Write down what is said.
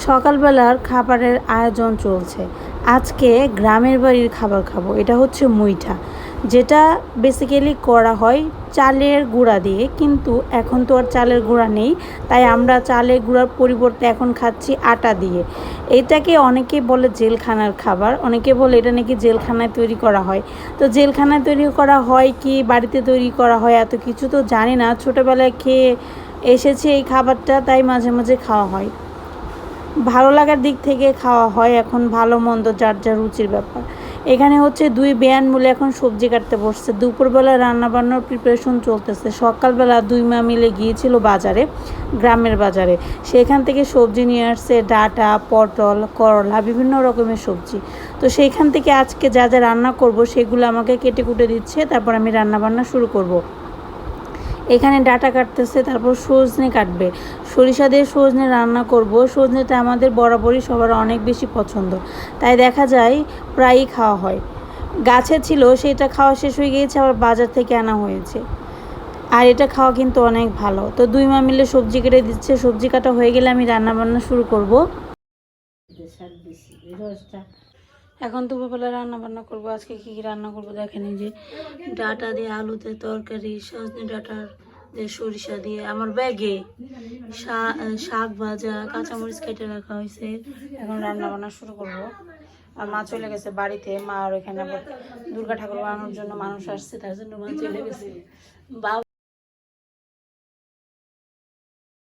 সকালবেলার খাবারের আয়োজন চলছে। আজকে গ্রামের বাড়ির খাবার খাবো। এটা হচ্ছে মুইঠা, যেটা বেসিক্যালি করা হয় চালের গুঁড়া দিয়ে, কিন্তু এখন তো আর চালের গুঁড়া নেই, তাই আমরা চালের গুঁড়ার পরিবর্তে এখন খাচ্ছি আটা দিয়ে। এটাকে অনেকে বলে জেলখানার খাবার, অনেকে বলে এটা নাকি জেলখানায় তৈরি করা হয়। তো জেলখানায় তৈরি করা হয় কি বাড়িতে তৈরি করা হয় এত কিছু তো জানি না, ছোটোবেলায় খেয়ে এসেছে এই খাবারটা, তাই মাঝে মাঝে খাওয়া হয়। ভালো লাগার দিক থেকে খাওয়া হয়, এখন ভালো মন্দ যার যার রুচির ব্যাপার। এখানে হচ্ছে দুই বেয়ান মিলে এখন সবজি কাটতে বসছে। দুপুরবেলা রান্নাবান্নার প্রিপারেশন চলতেছে। সকালবেলা দুই মা মিলে গিয়েছিল বাজারে, গ্রামের বাজারে। সেখান থেকে সবজি নিয়ে আসছে, ডাঁটা, পটল, করলা, বিভিন্ন রকমের সবজি। তো সেইখান থেকে আজকে যা যা রান্না করব সেগুলো আমাকে কেটে কুটে দিচ্ছে, তারপর আমি রান্নাবান্না শুরু করব। এখানে ডাঁটা কাটতেছে, তারপর সজনে কাটবে। সরিষা দিয়ে সজনে রান্না করব। সজনেটা আমাদের বরাবরই সবার অনেক বেশি পছন্দ, তাই দেখা যায় প্রায়ই খাওয়া হয়। গাছে ছিল, সেটা খাওয়া শেষ হয়ে গিয়েছে, আবার বাজার থেকে আনা হয়েছে। আর এটা খাওয়া কিন্তু অনেক ভালো। তো দুই মা মিলে সবজি কেটে দিচ্ছে। সবজি কাটা হয়ে গেলে আমি রান্না বান্না শুরু করব। এখন দুপুরবেলা রান্না বান্না করবো। আজকে কী কী রান্না করবো দেখেন, এই যে ডাঁটা দিয়ে আলুতে তরকারি, সজনে ডাঁটার দিয়ে সরিষা দিয়ে, আমার ব্যাগে শাক ভাজা, কাঁচামরিচ কেটে রাখা হয়েছে। এখন রান্না বান্না শুরু করব। আর মা চলে গেছে বাড়িতে। মা আর এখানে আবার দুর্গা ঠাকুর বানানোর জন্য মানুষ আসছে, তার জন্য মা চলে গেছে। বাবা